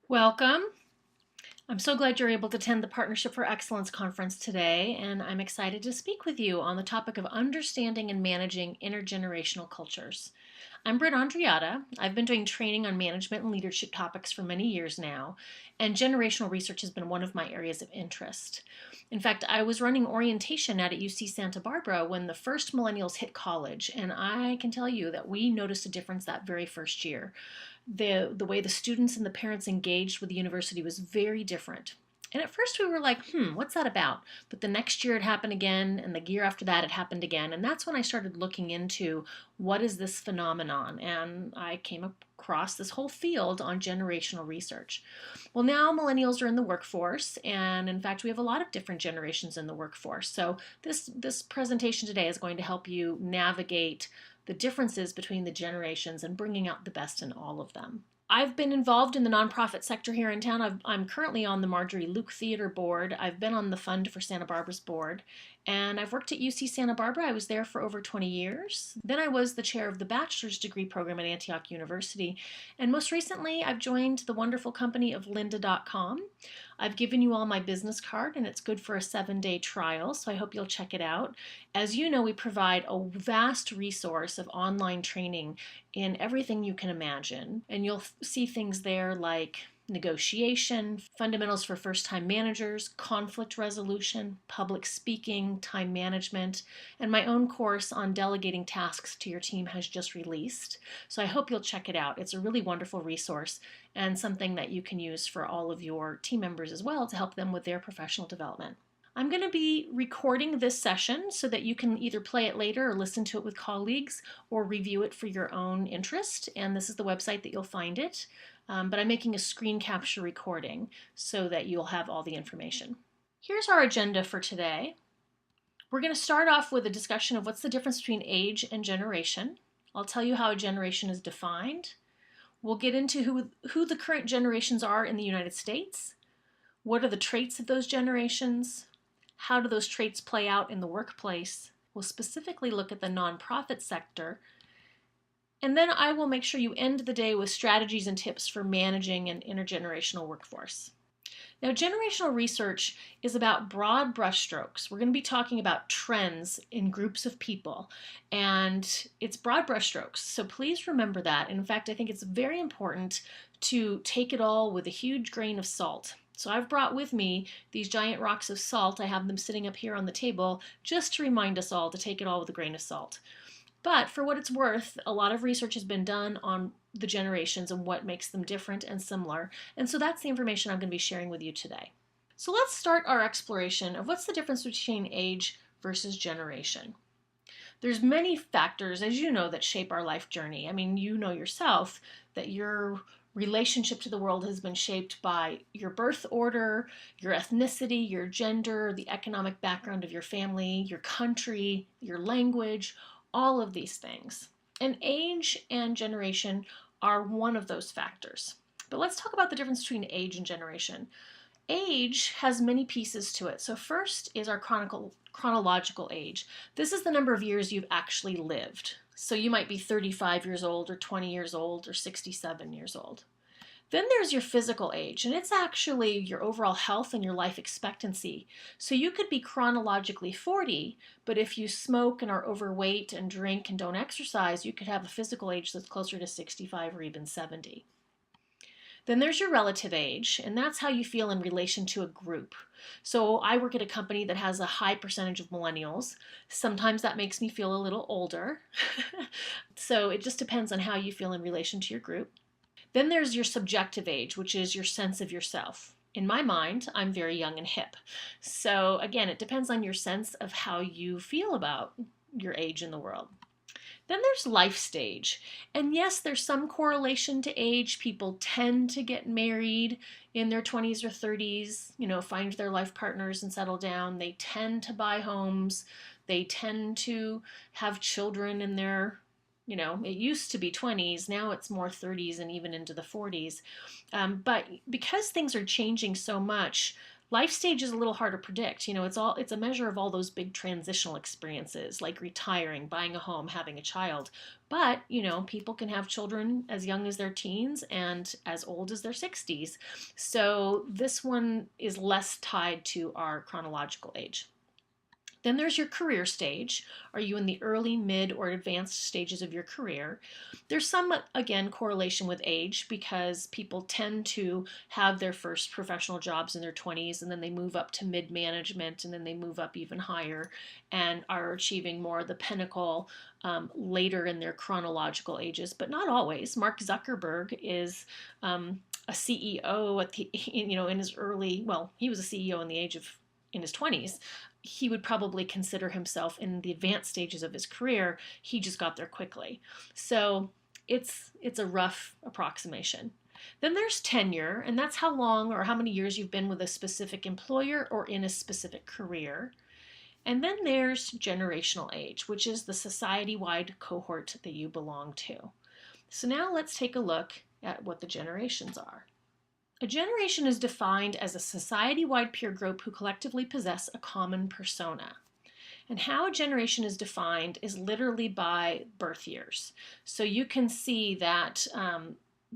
Welcome. I'm so glad you're able to attend the Partnership for Excellence conference today, and I'm excited to speak with you on the topic of understanding and managing intergenerational cultures. I'm Britt Andreatta. I've been doing training on management and leadership topics for many years now, and generational research has been one of my areas of interest. In fact, I was running orientation at UC Santa Barbara when the first millennials hit college, and I can tell you that we noticed a difference that very first year. The way the students and the parents engaged with the university was very different. And at first we were like, what's that about? But the next year it happened again, and the year after that it happened again. And that's when I started looking into what is this phenomenon. And I came across this whole field on generational research. Well, now millennials are in the workforce, and in fact, we have a lot of different generations in the workforce. So this presentation today is going to help you navigate the differences between the generations and bringing out the best in all of them. I've been involved in the nonprofit sector here in town. I'm currently on the Marjorie Luke Theater Board. I've been on the Fund for Santa Barbara's board, and I've worked at UC Santa Barbara. I was there for over 20 years. Then I was the chair of the bachelor's degree program at Antioch University, and most recently I've joined the wonderful company of lynda.com. I've given you all my business card, and it's good for a 7-day trial, so I hope you'll check it out. As you know, we provide a vast resource of online training in everything you can imagine, and you'll see things there like negotiation, fundamentals for first-time managers, conflict resolution, public speaking, time management, and my own course on delegating tasks to your team has just released. So I hope you'll check it out. It's a really wonderful resource and something that you can use for all of your team members as well to help them with their professional development. I'm going to be recording this session so that you can either play it later or listen to it with colleagues or review it for your own interest. And this is the website that you'll find it. But I'm making a screen capture recording so that you'll have all the information. Here's our agenda for today. We're going to start off with a discussion of what's the difference between age and generation. I'll tell you how a generation is defined. We'll get into who the current generations are in the United States. What are the traits of those generations? How do those traits play out in the workplace? We'll specifically look at the nonprofit sector. And then I will make sure you end the day with strategies and tips for managing an intergenerational workforce. Now, generational research is about broad brushstrokes. We're going to be talking about trends in groups of people, and it's broad brushstrokes. So please remember that. And in fact, I think it's very important to take it all with a huge grain of salt. So I've brought with me these giant rocks of salt. I have them sitting up here on the table just to remind us all to take it all with a grain of salt. But for what it's worth, a lot of research has been done on the generations and what makes them different and similar. And so that's the information I'm going to be sharing with you today. So let's start our exploration of what's the difference between age versus generation. There's many factors, as you know, that shape our life journey. I mean, you know yourself that your relationship to the world has been shaped by your birth order, your ethnicity, your gender, the economic background of your family, your country, your language, all of these things. And age and generation are one of those factors. But let's talk about the difference between age and generation. Age has many pieces to it. So first is our chronological age. This is the number of years you've actually lived. So you might be 35 years old or 20 years old or 67 years old. Then there's your physical age, and it's actually your overall health and your life expectancy. So you could be chronologically 40, but if you smoke and are overweight and drink and don't exercise, you could have a physical age that's closer to 65 or even 70. Then there's your relative age, and that's how you feel in relation to a group. So I work at a company that has a high percentage of millennials. Sometimes that makes me feel a little older. So it just depends on how you feel in relation to your group. Then there's your subjective age, which is your sense of yourself. In my mind, I'm very young and hip. So again, it depends on your sense of how you feel about your age in the world. Then there's life stage. And yes, there's some correlation to age. People tend to get married in their 20s or 30s, find their life partners and settle down. They tend to buy homes. They tend to have children in their it used to be 20s, now it's more 30s and even into the 40s. But because things are changing so much, life stage is a little hard to predict. It's a measure of all those big transitional experiences like retiring, buying a home, having a child. But, people can have children as young as their teens and as old as their 60s. So this one is less tied to our chronological age. Then there's your career stage. Are you in the early, mid, or advanced stages of your career? There's some, again, correlation with age because people tend to have their first professional jobs in their 20s and then they move up to mid-management and then they move up even higher and are achieving more of the pinnacle later in their chronological ages, but not always. Mark Zuckerberg is a CEO at the, in his early, well, he was a CEO in his 20s. He would probably consider himself in the advanced stages of his career. He just got there quickly. So it's a rough approximation. Then there's tenure, and that's how long or how many years you've been with a specific employer or in a specific career. And then there's generational age, which is the society-wide cohort that you belong to. So now let's take a look at what the generations are. A generation is defined as a society-wide peer group who collectively possess a common persona. And how a generation is defined is literally by birth years. So you can see that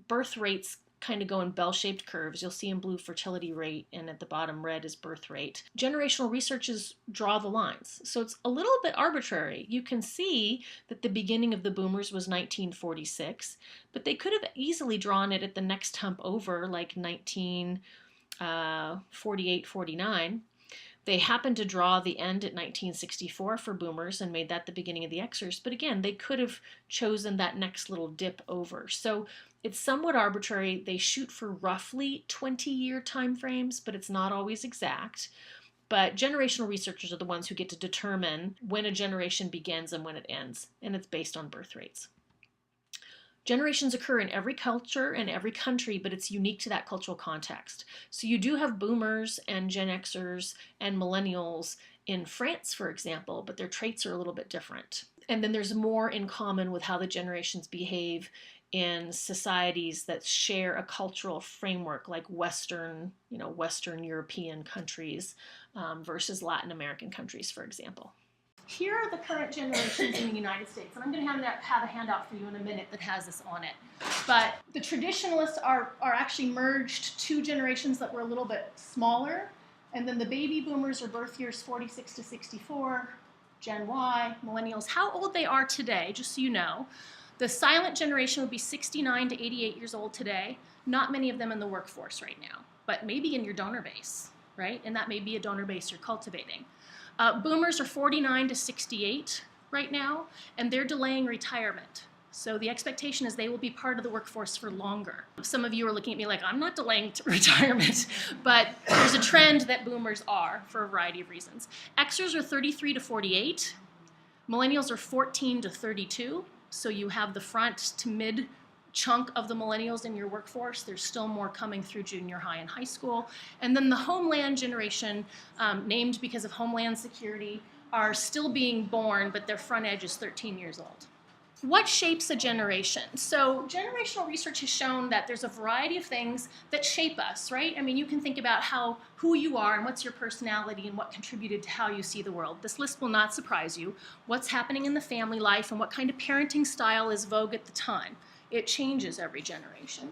birth rates kind of go in bell-shaped curves. You'll see in blue fertility rate, and at the bottom red is birth rate. Generational researchers draw the lines. So it's a little bit arbitrary. You can see that the beginning of the boomers was 1946, but they could have easily drawn it at the next hump over, like 1948, 49. They happened to draw the end at 1964 for boomers and made that the beginning of the Xers. But again, they could have chosen that next little dip over. So it's somewhat arbitrary. They shoot for roughly 20-year time frames, but it's not always exact. But generational researchers are the ones who get to determine when a generation begins and when it ends, and it's based on birth rates. Generations occur in every culture and every country, but it's unique to that cultural context. So you do have boomers and Gen Xers and millennials in France, for example, but their traits are a little bit different. And then there's more in common with how the generations behave in societies that share a cultural framework like Western European countries versus Latin American countries, for example. Here are the current generations in the United States, and I'm going to have a handout for you in a minute that has this on it. But the traditionalists are actually merged two generations that were a little bit smaller, and then the baby boomers are birth years 46 to 64, Gen Y, millennials. How old they are today, just so you know. The silent generation would be 69 to 88 years old today. Not many of them in the workforce right now, but maybe in your donor base, right? And that may be a donor base you're cultivating. Boomers are 49 to 68 right now, and they're delaying retirement. So the expectation is they will be part of the workforce for longer. Some of you are looking at me like, I'm not delaying retirement, but there's a trend that boomers are for a variety of reasons. Xers are 33 to 48. Millennials are 14 to 32. So you have the front to mid chunk of the millennials in your workforce. There's still more coming through junior high and high school. And then the homeland generation, named because of Homeland Security, are still being born, but their front edge is 13 years old. What shapes a generation? So generational research has shown that there's a variety of things that shape us, right? I mean, you can think about who you are and what's your personality and what contributed to how you see the world. This list will not surprise you. What's happening in the family life and what kind of parenting style is vogue at the time. It changes every generation.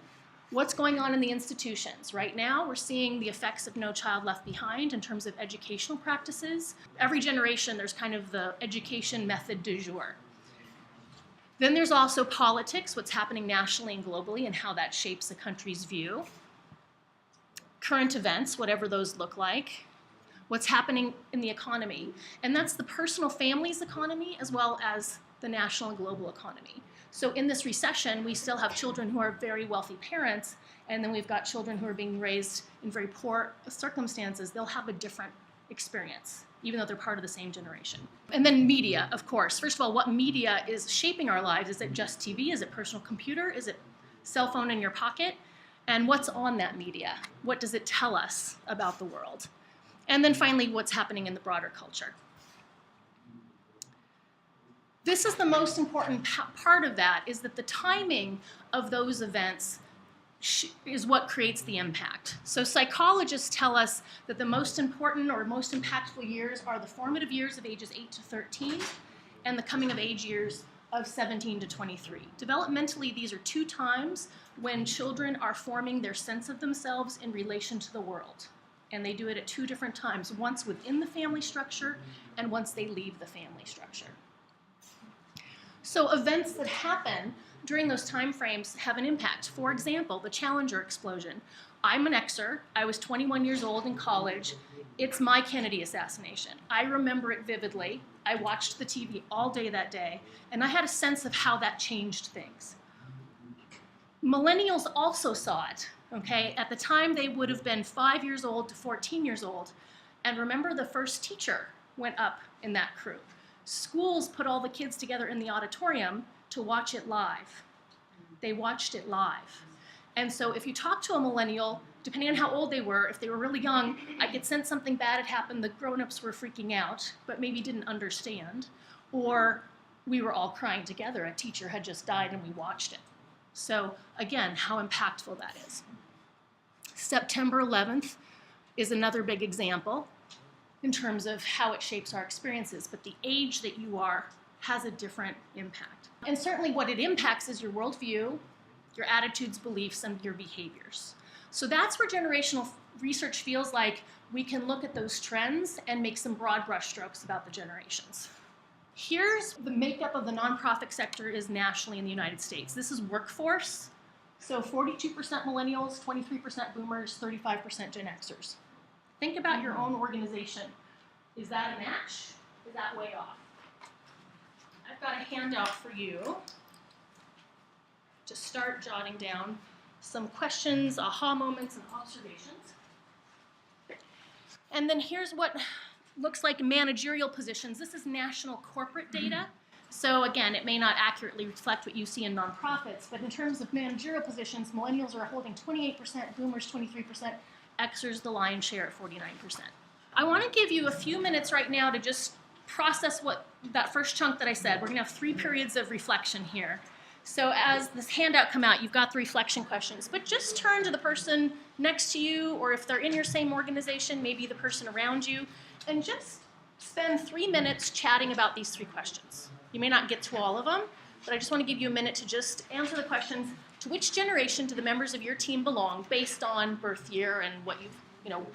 What's going on in the institutions? Right now, we're seeing the effects of No Child Left Behind in terms of educational practices. Every generation, there's kind of the education method du jour. Then there's also politics, what's happening nationally and globally and how that shapes a country's view. Current events, whatever those look like. What's happening in the economy. And that's the personal family's economy as well as the national and global economy. So in this recession, we still have children who are very wealthy parents, and then we've got children who are being raised in very poor circumstances. They'll have a different experience, even though they're part of the same generation. And then media, of course. First of all, what media is shaping our lives? Is it just TV? Is it personal computer? Is it cell phone in your pocket? And what's on that media? What does it tell us about the world? And then finally, what's happening in the broader culture? This is the most important part of that, is that the timing of those events is what creates the impact. So psychologists tell us that the most important or most impactful years are the formative years of ages 8 to 13 and the coming of age years of 17 to 23. Developmentally, these are two times when children are forming their sense of themselves in relation to the world. And they do it at two different times, once within the family structure and once they leave the family structure. So events that happen during those time frames have an impact. For example, the Challenger explosion. I'm an Xer. I was 21 years old in college. It's my Kennedy assassination. I remember it vividly. I watched the TV all day that day, and I had a sense of how that changed things. Millennials also saw it, okay? At the time, they would have been 5 years old to 14 years old. And remember, the first teacher went up in that crew. Schools put all the kids together in the auditorium to watch it live. They watched it live. And so if you talk to a millennial, depending on how old they were, if they were really young, I could sense something bad had happened, the grown-ups were freaking out, but maybe didn't understand. Or we were all crying together, a teacher had just died and we watched it. So again, how impactful that is. September 11th is another big example in terms of how it shapes our experiences, but the age that you are has a different impact. And certainly what it impacts is your worldview, your attitudes, beliefs, and your behaviors. So that's where generational research feels like we can look at those trends and make some broad brushstrokes about the generations. Here's the makeup of the nonprofit sector is nationally in the United States. This is workforce. So 42% millennials, 23% boomers, 35% Gen Xers. Think about your own organization. Is that a match? Is that way off? I've got a handout for you to start jotting down some questions, aha moments, and observations. And then here's what looks like managerial positions. This is national corporate data. So again, it may not accurately reflect what you see in nonprofits, but in terms of managerial positions, millennials are holding 28%, boomers 23%, Xers the lion's share at 49%. I want to give you a few minutes right now to just process what that first chunk that I said. We're going to have 3 periods of reflection here. So as this handout come out, you've got the reflection questions, but just turn to the person next to you, or if they're in your same organization, maybe the person around you, and just spend 3 minutes chatting about these 3 questions. You may not get to all of them, but I just want to give you a minute to just answer the questions. To which generation do the members of your team belong based on birth year and what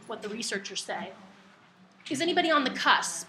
what the researchers say? Is anybody on the cusp?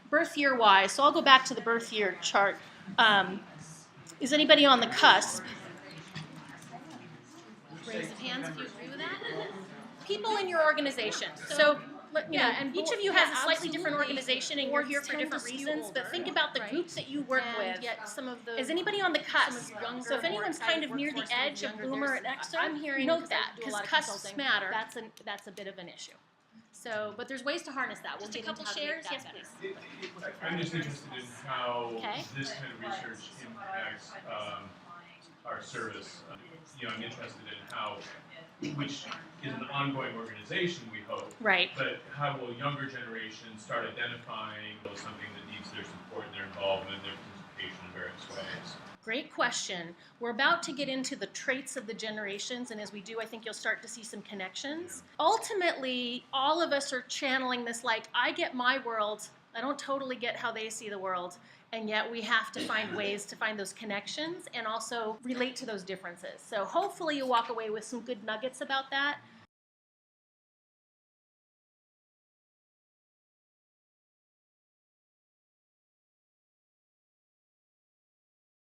Birth year wise, so I'll go back to the birth year chart. Is anybody on the cusp? Raise of hands if you agree with that. People in your organization. So and each of you has a slightly different organization and you're here for different reasons, but think about the groups that you work with. Yet some of the, is anybody on the cusp? So if anyone's kind of near the edge of boomer and Xer, note that, because cusps matter. That's a bit of an issue. So, but there's ways to harness that. We'll take a couple shares. Yes, please. I'm just interested in how this kind of research impacts our service. I'm interested in how, which is an ongoing organization, we hope. Right. But how will younger generations start identifying something that needs their support, their involvement, their participation in various ways? Great question. We're about to get into the traits of the generations, and as we do, I think you'll start to see some connections. Ultimately, all of us are channeling this like, I get my world, I don't totally get how they see the world, and yet we have to find ways to find those connections and also relate to those differences. So hopefully you'll walk away with some good nuggets about that.